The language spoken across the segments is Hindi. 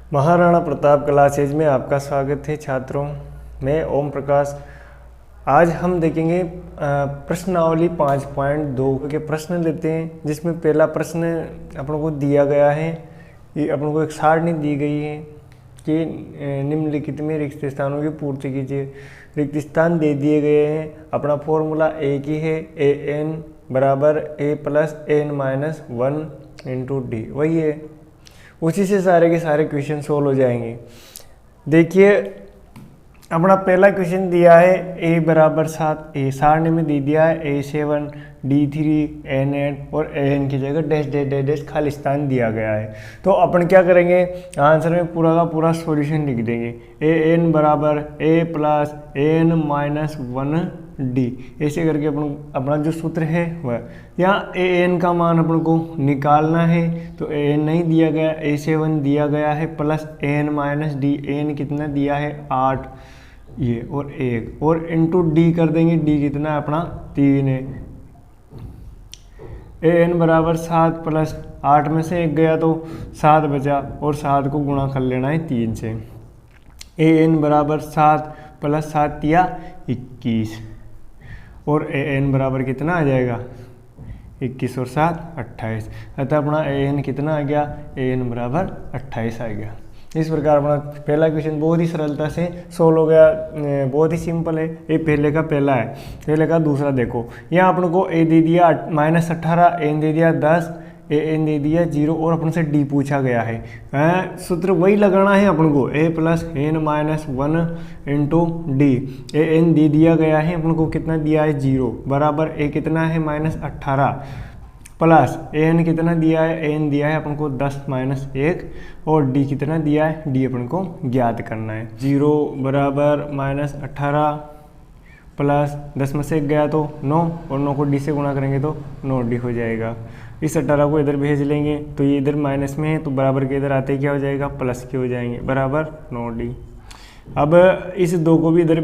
महाराणा प्रताप क्लासेज में आपका स्वागत है छात्रों। मैं ओम प्रकाश। आज हम देखेंगे प्रश्नावली 5.2 के प्रश्न लेते हैं, जिसमें पहला प्रश्न अपन को दिया गया है। ये अपन को एक सारणी दी गई है कि निम्नलिखित में रिक्त स्थानों की पूर्ति कीजिए। रिक्त स्थान दे दिए गए हैं। अपना फॉर्मूला एक ही है, ए एन बराबर A plus N minus 1 into D, वही है। उसी से सारे के सारे क्वेश्चन सोल्व हो जाएंगे। देखिए अपना पहला क्वेश्चन दिया है ए बराबर 7, ए सारणी में दे दिया है A7 D3 N8 और An की जगह डैश डैश डैश डैश खाली स्थान दिया गया है। तो अपन क्या करेंगे, आंसर में पूरा का पूरा सॉल्यूशन लिख देंगे। An बराबर A plus N minus 1 D, ऐसे करके अपन अपना जो सूत्र है वह यहाँ An का मान अपन को निकालना है। तो An नहीं दिया गया, A7 दिया गया है plus N minus D, N कितना दिया है 8 ये और 1 और इंटू डी कर देंगे। डी कितना है अपना 3 है। An बराबर 7 प्लस 8 में से 1 गया तो 7 बचा और 7 को गुणा कर लेना है 3 से। An बराबर 7 प्लस 7 दिया 21 और An बराबर कितना आ जाएगा 21 और 7 28। अतः अपना An कितना आ गया, An बराबर 28 आ गया। इस प्रकार अपना पहला क्वेश्चन बहुत ही सरलता से सोल्व हो गया। बहुत ही सिंपल है। ये पहले का पहला है। पहले का दूसरा देखो, यहाँ अपन को ए दे दिया -18, एन दे दिया 10, एन दे दिया 0 और अपन से डी पूछा गया है। सूत्र वही लगाना है अपन को, A plus N minus 1 into D. N दे दिया गया है अपन को, कितना दिया है 0 बराबर ए कितना है -18 प्लस एन कितना दिया है, एन दिया है अपन को 10 माइनस 1 और डी कितना दिया है, डी अपन को ज्ञात करना है। 0 बराबर -18 प्लस 10 में से 1 गया तो 9 और 9 को डी से गुणा करेंगे तो 9 डी हो जाएगा। इस 18 को इधर भेज लेंगे तो ये इधर माइनस में है तो बराबर के इधर आते ही क्या हो जाएगा, प्लस के हो जाएंगे बराबर 9 डी। अब इस 2 को भी इधर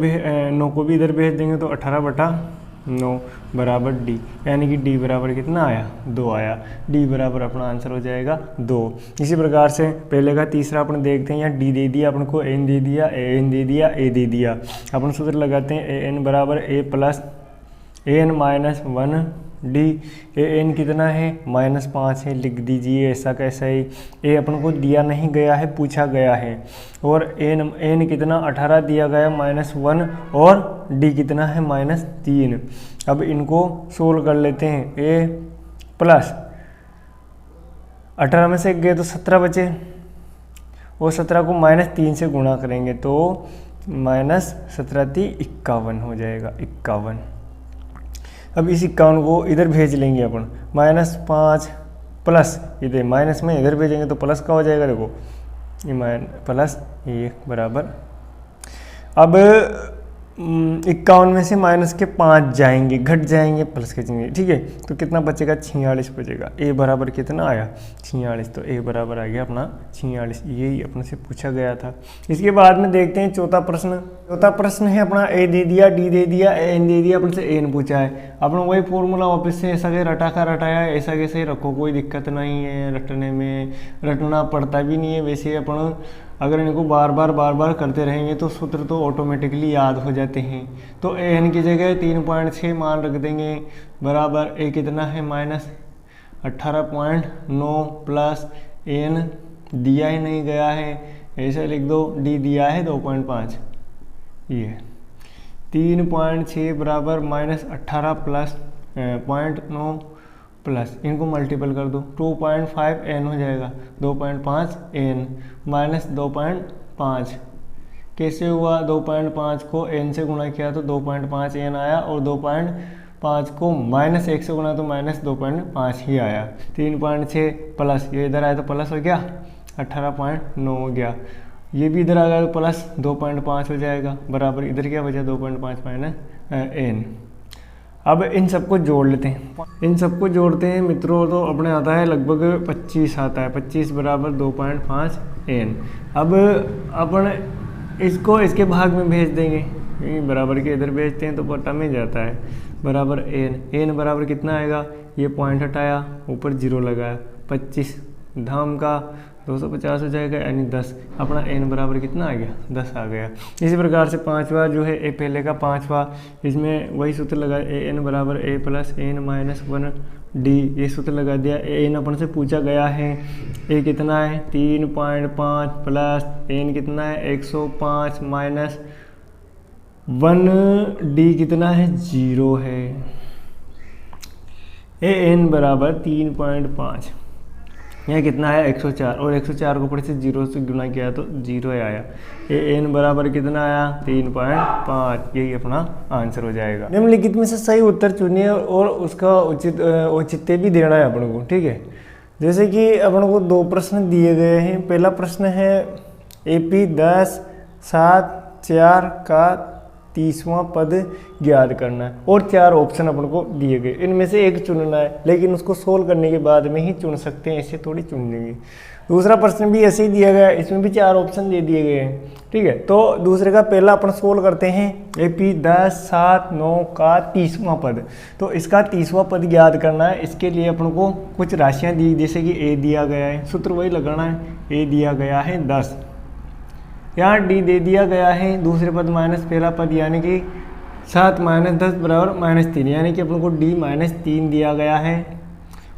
9 को भी इधर भेज देंगे तो 18/9 बराबर डी, यानी कि डी बराबर कितना आया 2 आया। डी बराबर अपना आंसर हो जाएगा 2। इसी प्रकार से पहले का तीसरा अपन देखते हैं। यहाँ डी दे दिया अपन को, एन दे दिया, एन दे दिया, ए दे दिया। अपन सूत्र लगाते हैं एन बराबर A plus N minus 1 D. N कितना है -5 है, लिख दीजिए ऐसा कैसा ही। ए अपन को दिया नहीं गया है, पूछा गया है। और एन कितना 18 दिया गया -1 और डी कितना है -3। अब इनको सोल्व कर लेते हैं। ए प्लस 18 में से 1 गए तो 17 बचे और 17 को -3 से गुणा करेंगे तो -17 51 हो जाएगा, 51। अब इस 51 को इधर भेज लेंगे अपन, -5 प्लस इधर माइनस में इधर भेजेंगे तो प्लस का हो जाएगा। देखो ये प्लस 1 बराबर, अब 51 में से माइनस के 5 जाएंगे, घट जाएंगे, प्लस खींचेंगे, ठीक है। तो कितना बचेगा 46 बचेगा। ए बराबर कितना आया 46, तो ए बराबर आ गया अपना 46। यही अपने से पूछा गया था। इसके बाद में देखते हैं चौथा प्रश्न। चौथा प्रश्न है अपना ए दे दिया, डी दे दिया, एन दे दिया, अपन से एन पूछा है। अपन वही फॉर्मूला वापस से ऐसा के रटा का रटाया, ऐसा कैसे ही रखो, कोई दिक्कत नहीं है रटने में, रटना पड़ता भी नहीं है। वैसे अपन अगर इनको बार बार करते रहेंगे तो सूत्र तो ऑटोमेटिकली याद हो जाते हैं। तो एन की जगह 3.6 मान रख देंगे बराबर ए कितना है -18.9 प्लस एन दिया ही नहीं गया है, ऐसा लिख दो। डी दिया है 2.5, ये 3.6 बराबर -18 प्लस 0.9 प्लस इनको मल्टीपल कर दो, 2.5 एन हो जाएगा, 2.5 एन माइनस 2.5 कैसे हुआ, 2.5 को एन से गुणा किया तो 2.5 एन आया और 2.5 को -1 से गुणा तो -2.5 ही आया। 3.6 प्लस ये इधर आया तो प्लस हो गया 18.9 हो गया। ये भी इधर आ गया तो प्लस 2.5 हो जाएगा बराबर इधर क्या बचा 2.5 माइनस एन। अब इन सबको जोड़ लेते हैं। इन सबको जोड़ते हैं मित्रों तो अपने आता है लगभग 25 आता है। 25 बराबर 2.5 एन। अब अपन इसको इसके भाग में भेज देंगे, बराबर के इधर भेजते हैं तो बटा में जाता है बराबर एन। एन बराबर कितना आएगा, ये पॉइंट हटाया ऊपर 0 लगाया, 25 धाम का 250 हो जाएगा, यानी 10। अपना n बराबर कितना आ गया, 10 आ गया। इसी प्रकार से पांचवा जो है ए पहले का पांचवा, इसमें वही सूत्र लगा an बराबर a plus n minus 1d, ये सूत्र लगा दिया। n अपन से पूछा गया है a कितना है 3.5 प्लस n कितना है 105 माइनस 1d कितना है 0 है। an बराबर 3.5, यह कितना है 104, और 104 को ऊपर से 0 से गुना किया तो 0 आया। an बराबर कितना आया 3.5, यही अपना आंसर हो जाएगा। निम्नलिखित में से सही उत्तर चुनिए और उसका औचित्य भी देना है अपन को, ठीक है। जैसे कि अपन को 2 प्रश्न दिए गए हैं। पहला प्रश्न है AP 10 7 4 का 30वां पद ज्ञात करना है, और 4 ऑप्शन अपन को दिए गए, इनमें से एक चुनना है, लेकिन उसको सोल्व करने के बाद में ही चुन सकते हैं, ऐसे थोड़ी चुन लेंगे। दूसरा प्रश्न भी ऐसे ही दिया गया है, इसमें भी 4 ऑप्शन दे दिए गए हैं, ठीक है। तो दूसरे का पहला अपन सोल्व करते हैं AP 10 7 9 का 30वां पद। तो इसका 30वां पद ज्ञात करना है। इसके लिए अपन को कुछ राशियाँ दी, जैसे कि a दिया गया है, सूत्र वही लगाना है, a दिया गया है 10, यहाँ d दे दिया गया है, दूसरे पद माइनस पहला पद यानी कि 7 माइनस 10 बराबर -3, यानी कि अपन को d -3 दिया गया है।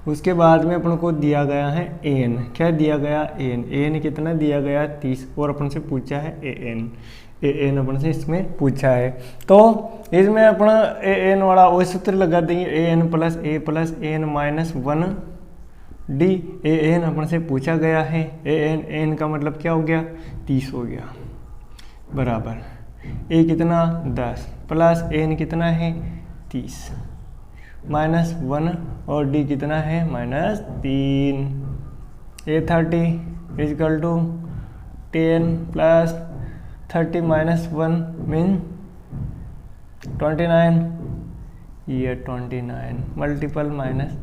उसके बाद में अपन को दिया गया है an, क्या दिया गया an कितना दिया गया 30, और अपन से पूछा है an अपन से इसमें पूछा है। तो इसमें अपना an वाला वही सूत्र लगा देंगे, an plus an minus 1d। an अपन से पूछा गया है, an का मतलब क्या हो गया 30 हो गया, बराबर a कितना 10 प्लस n कितना है 30 माइनस 1, और d कितना है -3। a 30 equal to 10 plus 30 minus 1 mean 29, ये 29 multiple minus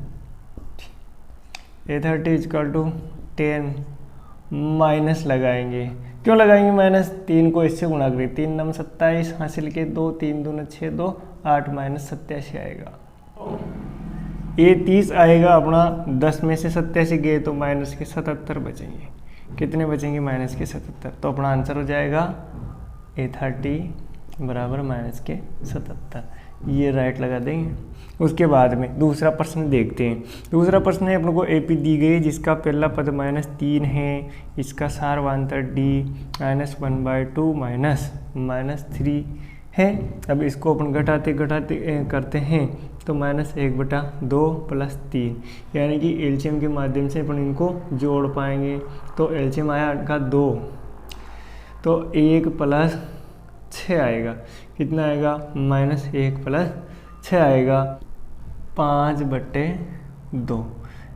a 30 equal to 10 minus लगाएंगे, क्यों लगाएंगे माइनस, 3 को इससे गुणा करें, 3 नम 27 हासिल के 2, 3 दूना 6 2 8 माइनस 87 आएगा। ये 30 आएगा अपना, 10 में से 87 गए तो माइनस के 77 बचेंगे, कितने बचेंगे माइनस के 77, तो अपना आंसर हो जाएगा a 30 बराबर माइनस के 77, ये राइट लगा देंगे। उसके बाद में दूसरा प्रश्न देखते हैं। दूसरा प्रश्न है अपन को AP दी गई, जिसका पहला पद -3 है, इसका सारवांतर d -1/2 -3 है। अब इसको अपन घटाते करते हैं तो -1/2 प्लस 3, यानी कि एलसीएम के माध्यम से अपन इनको जोड़ पाएंगे। तो एलसीएम आया इनका 2, तो 1 प्लस 6 आएगा, कितना आएगा -1 प्लस 6 आएगा 5/2।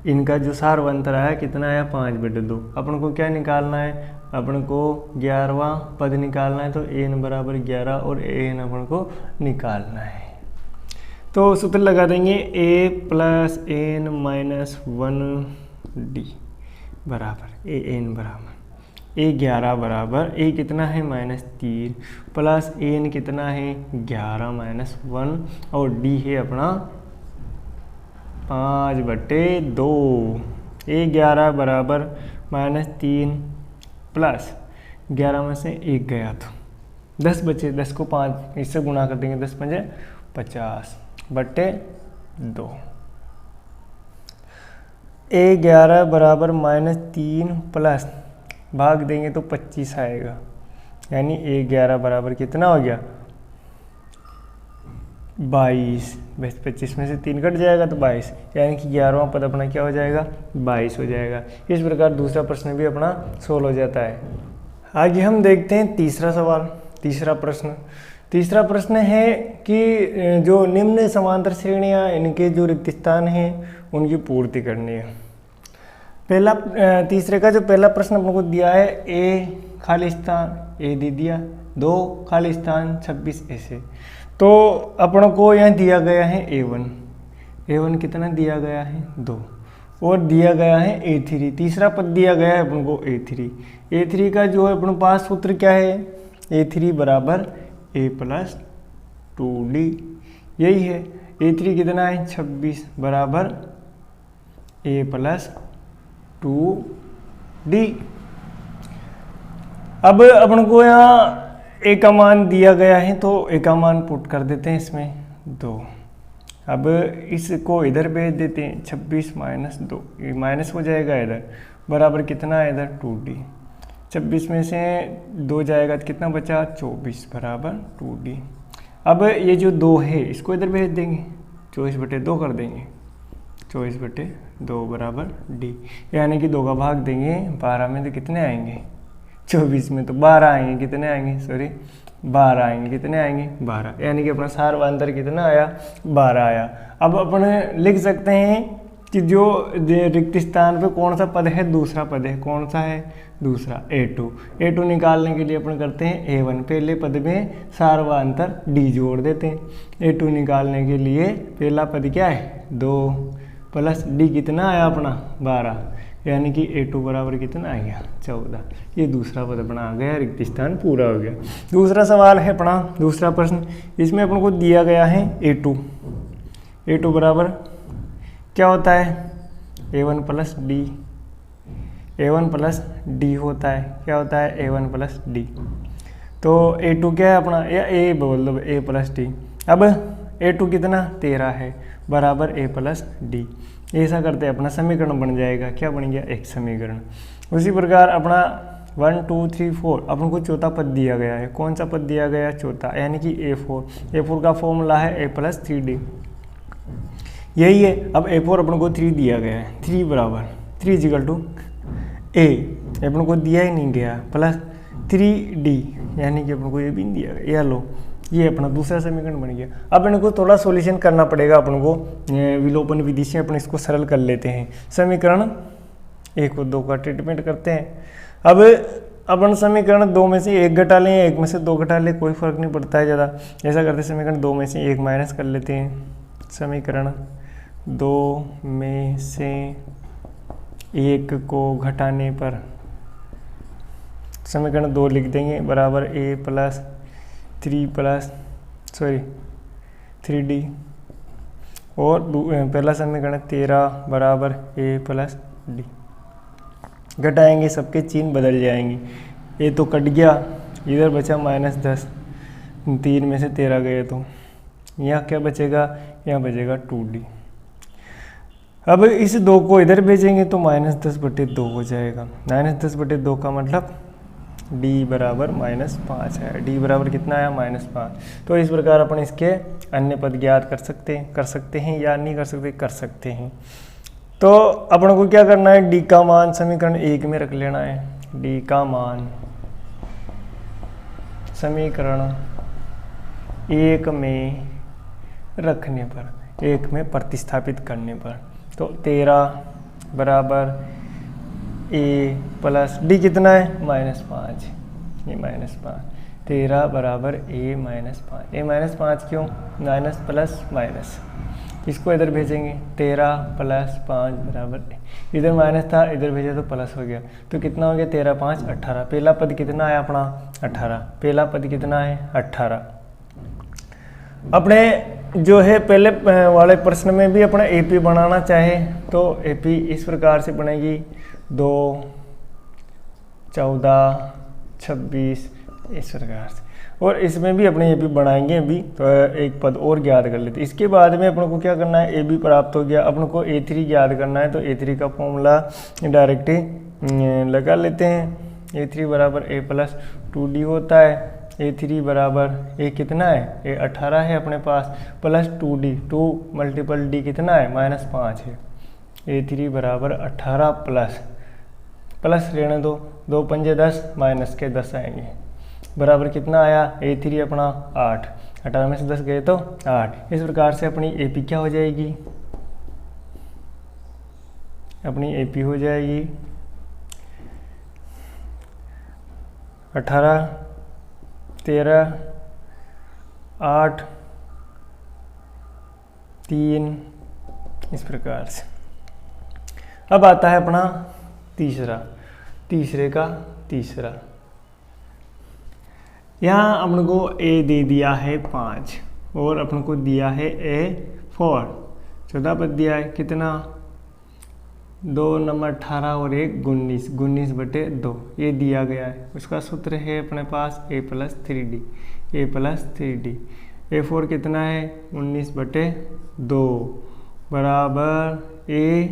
इनका जो सारवंतर आया कितना आया 5/2। अपन को क्या निकालना है, अपन को 11वां पद निकालना है, तो an बराबर 11 और an अपन को निकालना है। तो सूत्र लगा देंगे a plus n minus 1d बराबर an बराबर a11 बराबर a कितना है -3 प्लस n कितना है 11 माइनस 1, और d है अपना 5/2। a11 बराबर -3 प्लस 11 में से 1 गया तो 10 बचे, 10 को 5 इससे गुणा कर देंगे, 10 पंजे 50/2। a11 बराबर -3 प्लस भाग देंगे तो 25 आएगा, यानी a11 बराबर कितना हो गया 22। 25 में से 3 कट जाएगा तो 22, यानी कि 11वां पद अपना क्या हो जाएगा 22 हो जाएगा। इस प्रकार दूसरा प्रश्न भी अपना सोल्व हो जाता है। आगे हम देखते हैं तीसरा सवाल। तीसरा प्रश्न है कि जो निम्न समांतर श्रेणियाँ, इनके जो रिक्त स्थान हैं उनकी पूर्ति करनी है। तीसरे का जो पहला प्रश्न अपन को दिया है, a खाली स्थान a दे दिया, 2 खाली स्थान 26 ऐसे। तो अपन को यहाँ दिया गया है a1 कितना दिया गया है 2, और दिया गया है a3, तीसरा पद दिया गया है अपन को a3 का जो है अपन पास सूत्र क्या है, a3 बराबर a प्लस 2d, यही है। a3 कितना है 26 बराबर a प्लस 2 डी। अब अपन को यहाँ ए का मान दिया गया है तो ए का मान पुट कर देते हैं इसमें 2। अब इसको इधर भेज देते हैं 26 माइनस 2, ये माइनस हो जाएगा इधर, बराबर कितना है इधर 2D। 26 में से 2 जाएगा तो कितना बचा 24 बराबर 2D। अब ये जो 2 है इसको इधर भेज देंगे, 24/2 कर देंगे, 24/2 बराबर D। यानी कि 2 का भाग देंगे 12 में तो कितने आएंगे 24 में तो 12 आएंगे, कितने आएंगे सॉरी 12 आएंगे, कितने आएंगे 12, यानी कि अपना सार्वधातुक कितना आया 12 आया। अब अपन लिख सकते हैं कि जो रिक्त स्थान पे कौन सा पद है, दूसरा पद है, कौन सा है दूसरा A2 निकालने के लिए अपन करते हैं A1, पहले पद में सार्वधातुक D जोड़ देते हैं। A2 निकालने के लिए पहला पद क्या है 2 प्लस D कितना आया अपना 12, यानी कि A2 बराबर कितना आ गया 14। ये दूसरा पद अपना आ गया, रिक्त स्थान पूरा हो गया। दूसरा सवाल है अपना दूसरा प्रश्न, इसमें अपन को दिया गया है A2 बराबर क्या होता है A1 plus D, A1 plus D होता है, क्या होता है A1 प्लस D। तो A2 क्या है अपना, या A बोल दो A प्लस D। अब A2 कितना 13 है बराबर A प्लस D। ऐसा करते हैं अपना समीकरण बन जाएगा, क्या बन गया एक समीकरण। उसी प्रकार अपना 1 2 3 4 अपन को चौथा पद दिया गया है, कौन सा पद दिया गया चौथा, यानी कि A4 का फॉर्मूला है A प्लस 3D, यही है। अब A4 अपन को 3 दिया गया है, 3 बराबर 3 इक्वल टू A अपन को दिया ही नहीं गया प्लस 3D, यानी कि अपन को ये भी नहीं दिया गया, या लो ये अपना दूसरा समीकरण बन गया। अब इनको थोड़ा सॉल्यूशन करना पड़ेगा अपन को, विलोपन विधि से अपन इसको सरल कर लेते हैं। समीकरण 1 और 2 का ट्रीटमेंट करते हैं। अब अपन समीकरण 2 में से 1 घटा लें, 1 में से 2 घटा लें, कोई फर्क नहीं पड़ता है ज़्यादा। ऐसा करते समीकरण 2 में से 1 माइनस कर लेते हैं। समीकरण 2 में से 1 को घटाने पर समीकरण 2 लिख देंगे बराबर A प्लस 3D, और पहला समीकरण 13 बराबर A प्लस D। घटाएंगे सबके चिन्ह बदल जाएंगे, ये तो कट गया, इधर बचा -10, 3 में से 13 गए तो यहाँ क्या बचेगा, यहाँ बचेगा 2D। अब इस 2 को इधर भेजेंगे तो -10/2 हो जाएगा। -10/2 का मतलब D बराबर -5 है। D बराबर कितना आया -5। तो इस प्रकार अपन इसके अन्य पद ज्ञात कर सकते हैं या नहीं कर सकते हैं। तो अपन को क्या करना है, D का मान समीकरण 1 में रख लेना है। D का मान समीकरण 1 में रखने पर, 1 में प्रतिस्थापित करने पर, तो 13 बराबर A प्लस D कितना है -5, ये -5, 13 बराबर A -5। A -5 क्यों, माइनस प्लस माइनस, इसको इधर भेजेंगे 13 + 5 बराबर, इधर माइनस था इधर भेजा तो प्लस हो गया, तो कितना हो गया 13 × 5 = 18। पहला पद कितना है अपना 18, पहला पद कितना है 18। अपने जो है पहले वाले प्रश्न में भी अपना AP बनाना चाहे तो AP इस प्रकार से बनेगी 2 14 26 इस प्रकार से, और इसमें भी अपने AP बनाएंगे अभी। तो एक पद और ज्ञात कर लेते, इसके बाद में अपन को क्या करना है, AB प्राप्त हो गया, अपन को A3 ज्ञात करना है। तो A3 का फॉर्मूला डायरेक्ट लगा लेते हैं। A3 बराबर A प्लस 2D होता है। A3 बराबर A कितना है, A 18 है अपने पास, प्लस 2D, 2 × D कितना है -5 है। A3 बराबर 18 प्लस रहने दो, 2 × 5 = 10, माइनस के 10 आएंगे, बराबर कितना आया A3 अपना 8, 18 में से 10 गए तो 8। इस प्रकार से अपनी AP क्या हो जाएगी, अपनी AP हो जाएगी 18 13 8 3 इस प्रकार से। अब आता है अपना तीसरे का तीसरा। यहाँ अपन को A दे दिया है 5 और अपन को दिया है A 4, चौथा पद दिया है कितना 2 नंबर 18 और 1 19, 19/2 ये दिया गया है। उसका सूत्र है अपने पास a + 3d, a + 3d। A4 कितना है 19/2 बराबर ए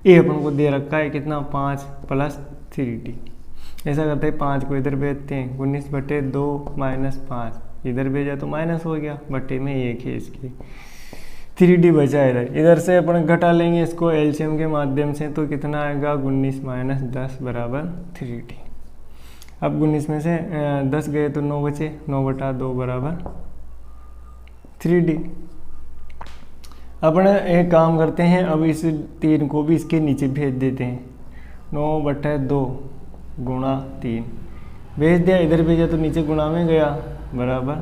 अपन को दे रखा है कितना 5 + 3d। ऐसा करते हैं 5 को इधर भेजते हैं, 19/2 - 5 इधर भेजा तो माइनस हो गया, बटे में 1 है इसके, 3d बचा इधर से अपन घटा लेंगे इसको एलसीएम के माध्यम से, तो कितना आएगा 19 - 10 बराबर 3d। अब 19 में से 10 गए तो 9 बचे, 9/2 बराबर 3d। अपन एक काम करते हैं, अब इस 3 को भी इसके नीचे भेज देते हैं, 9/2 गुणा 3 भेज दिया, इधर भेजा तो नीचे गुणा में गया बराबर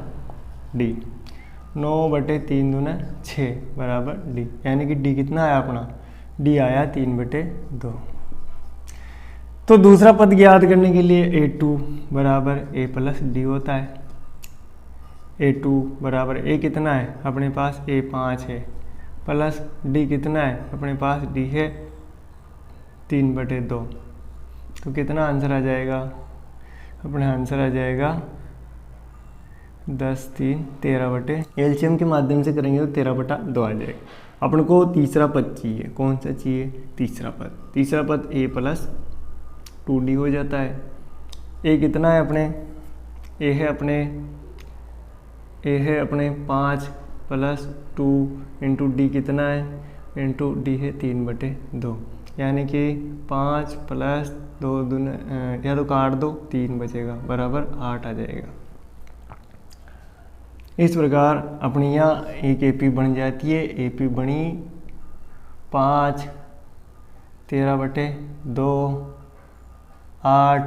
d, 9/3 दूना 6 बराबर d, यानी कि d कितना आया अपना, d आया 3/2। तो दूसरा पद ज्ञात करने के लिए a2 बराबर a + d होता है। a2 बराबर a कितना है अपने पास, a 5 है, प्लस d कितना है अपने पास, d है 3/2। तो कितना आंसर आ जाएगा अपने, आंसर आ जाएगा 10 3 13 एलसीएम के माध्यम से करेंगे तो 13/2 आ जाएगा। अपन को तीसरा पद चाहिए, कौन सा चाहिए, तीसरा पद। तीसरा पद a + 2d हो जाता है। a कितना है अपने, a है अपने 5 + 2 इंटू d कितना है, इंटू d है 3/2, यानी कि 5 + 2 दूना या तो काट दो 3 बचेगा बराबर 8 आ जाएगा। इस प्रकार अपनी यहाँ एक एपी बन जाती है। एपी बनी 5 13/2 8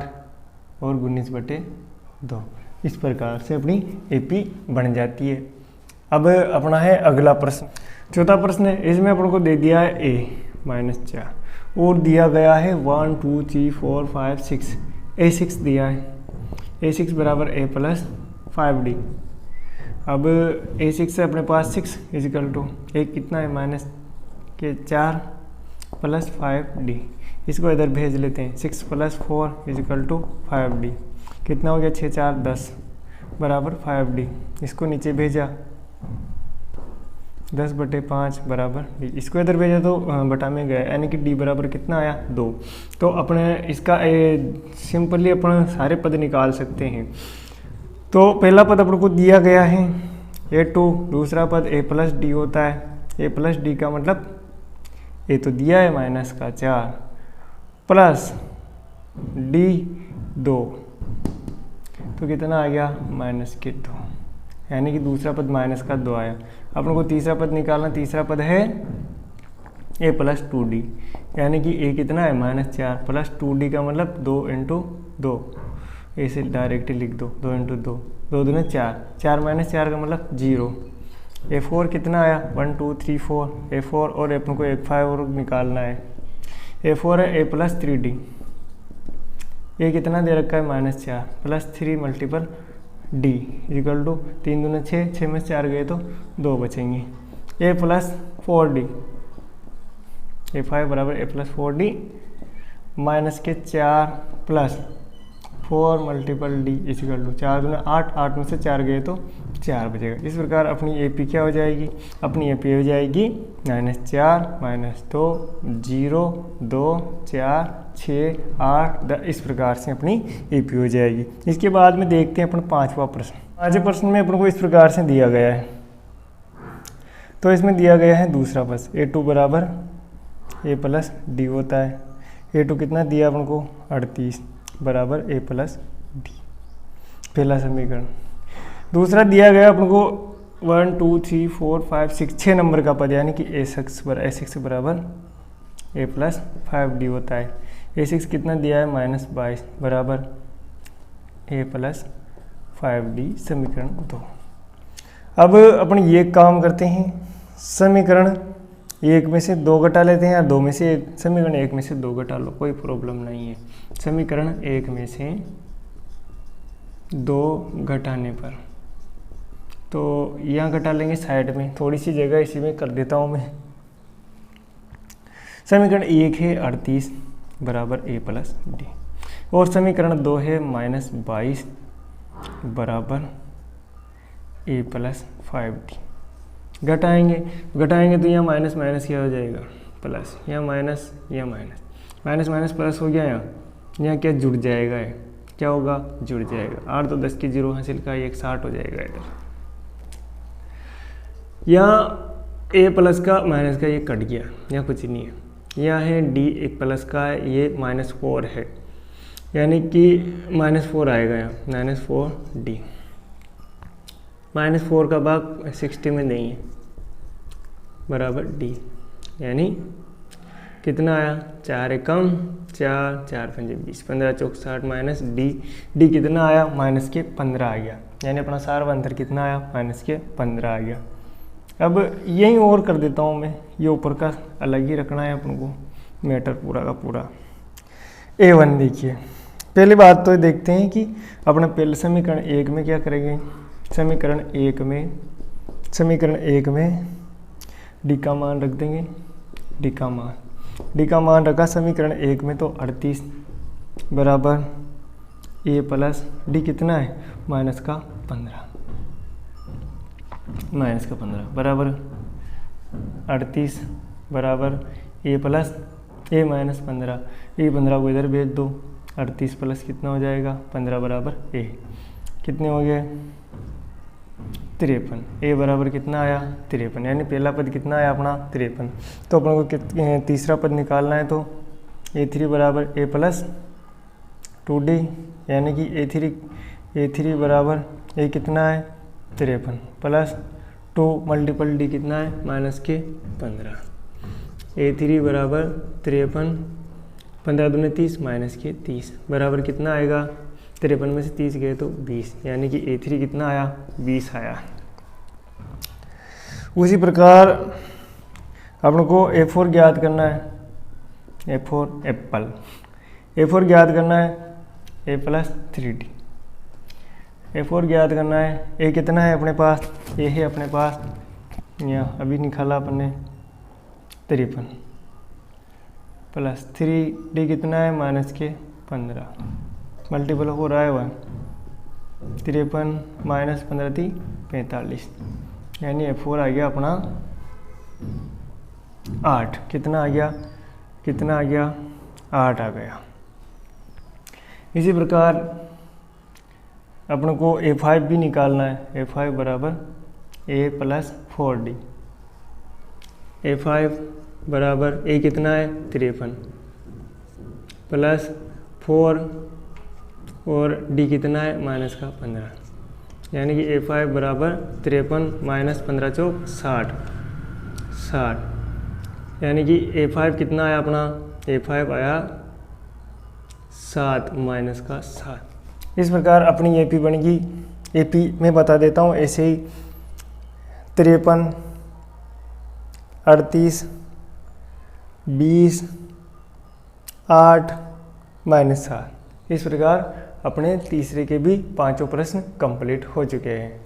और 19/2। इस प्रकार से अपनी एपी बन जाती है। अब अपना है अगला प्रश्न, चौथा प्रश्न है। इसमें अपन को दे दिया है a -4 और दिया गया है 1 2 3 4 5 6, a6 दिया है, a6 बराबर a + 5d। अब a6 से अपने पास 6 = एक कितना है -4 + 5d, इसको इधर भेज लेते हैं, 6 + 4 = 5d, कितना हो गया 6 4 10 बराबर 5d, इसको नीचे भेजा 10/5 बराबर d, इसको इधर भेजा तो बटा में गया, यानी कि d बराबर कितना आया 2। तो अपने इसका सिंपली अपन सारे पद निकाल सकते हैं। तो पहला पद अपन को दिया गया है a2, दूसरा पद a + d होता है। a + d का मतलब a तो दिया है -4 प्लस d 2, तो कितना आ गया -2, यानी कि दूसरा पद -2 आया। अपन को तीसरा पद निकालना, तीसरा पद है a + 2d, यानी कि a कितना है -4 प्लस 2d का मतलब 2 × 2, ऐसे डायरेक्टली लिख दो, 2 × 2, 2 दूने 4, 4 - 4 का मतलब 0। a4 कितना आया 1 2 3 4, a4 और अपन को एक 5 और निकालना है। a4 है a + 3d, ये कितना दे रखा है -4 प्लस 3 × d = 3 दूने 6, 6 में 4 गए तो 2 बचेंगे। a + 4d, a5 बराबर a + 4d -4 प्लस 4 × d = 4 दूने 8, 8 में से 4 गए तो 4 बचेगा। इस प्रकार अपनी एपी क्या हो जाएगी, अपनी एपी हो जाएगी -4 -2 0 2 4 6 8 10, इस प्रकार से अपनी एपी हो जाएगी। इसके बाद में देखते हैं अपन पांचवा प्रश्न। पांचवें प्रश्न में अपन को इस प्रकार से दिया गया है, तो इसमें दिया गया है दूसरा प्रश्न, a2 बराबर a + d होता है। a2 कितना दिया अपन को 38 बराबर a + d, पहला समीकरण। दूसरा दिया गया अपन को 1 2 3 4 5 6, 6 नंबर का पद, यानी कि a6 बराबर a + 5d होता है। a6 कितना दिया है -22 बराबर a + 5d, समीकरण 2। अब अपन ये काम करते हैं, समीकरण 1 में से 2 घटा लेते हैं, या 2 में से 1, समीकरण 1 में से 2 घटा लो, कोई प्रॉब्लम नहीं है। समीकरण 1 में से 2 घटाने पर, तो यहाँ घटा लेंगे साइड में, थोड़ी सी जगह इसी में कर देता हूँ मैं। समीकरण 1 है 38 बराबर ए प्लस डी, और समीकरण 2 है -22 बराबर ए प्लस 5d। घटाएंगे तो यहाँ माइनस माइनस क्या हो जाएगा प्लस, यहाँ माइनस या माइनस, माइनस माइनस प्लस हो गया, यहाँ क्या जुड़ जाएगा, है क्या होगा, जुड़ जाएगा। 8 तो 10 की 0 हासिल का 160 हो जाएगा इधर। यहाँ ए प्लस का माइनस का ये कट गया, यहाँ कुछ नहीं है। यहाँ है डी एक प्लस का है, ये -4 है, यानी कि -4 आएगा यहाँ, -4d। -4 का भाग 60 में नहीं है बराबर डी, यानी कितना आया 4 एकम 4, 4 पंजे 20, 15 चौक 60 माइनस डी कितना आया -15 आ गया, यानी अपना सारा अंतर कितना आया -15 आ गया। अब यही और कर देता हूँ मैं, ये ऊपर का अलग ही रखना है अपन को, मैटर पूरा का पूरा। A1 देखिए, पहली बात तो देखते हैं कि अपने पहले समीकरण 1 में क्या करेंगे। समीकरण 1 में डी का मान रख देंगे, डी का मान रखा समीकरण 1 में, तो 38 बराबर ए प्लस डी कितना है -15 बराबर 38 बराबर ए प्लस ए -15, ए 15 को इधर भेज दो, 38 प्लस कितना हो जाएगा 15 बराबर ए, कितने हो गए 53, ए बराबर कितना आया 53, यानी पहला पद कितना आया अपना 53। तो अपन को तीसरा पद निकालना है, तो a3 बराबर ए प्लस 2d, यानी कि a3 बराबर ए कितना है 53 प्लस 2 मल्टीपल डी कितना है -15, a3 बराबर 53, 15 दूनी 30 -30 बराबर कितना आएगा 53 में से 30 गए तो 20, यानी कि a3 कितना आया 20 आया। उसी प्रकार अपन को a4 ज्ञात करना है, a4 एप्पल, a4 ज्ञात करना है a प्लस 3d, a4 ज्ञात करना है, a कितना है अपने पास, a है अपने पास, यहाँ अभी निकाला अपन ने 53 प्लस 3d कितना है -15, मल्टीपल हो रहा है वह 53 -15 थी 45, यानी a4 आ गया अपना 8, कितना आ गया 8 आ गया। इसी प्रकार अपन को a5 भी निकालना है, a5 बराबर a प्लस 4d, a5 बराबर a कितना है 53 प्लस 4 और d कितना है -15, यानी कि a5 बराबर 53 -15 चौक 60, यानी कि a5 कितना आया अपना, a5 आया 7 -7। इस प्रकार अपनी AP बनेगी, AP में बता देता हूँ ऐसे ही 53 38 20 8 -7। इस प्रकार अपने तीसरे के भी 5 प्रश्न कंप्लीट हो चुके हैं।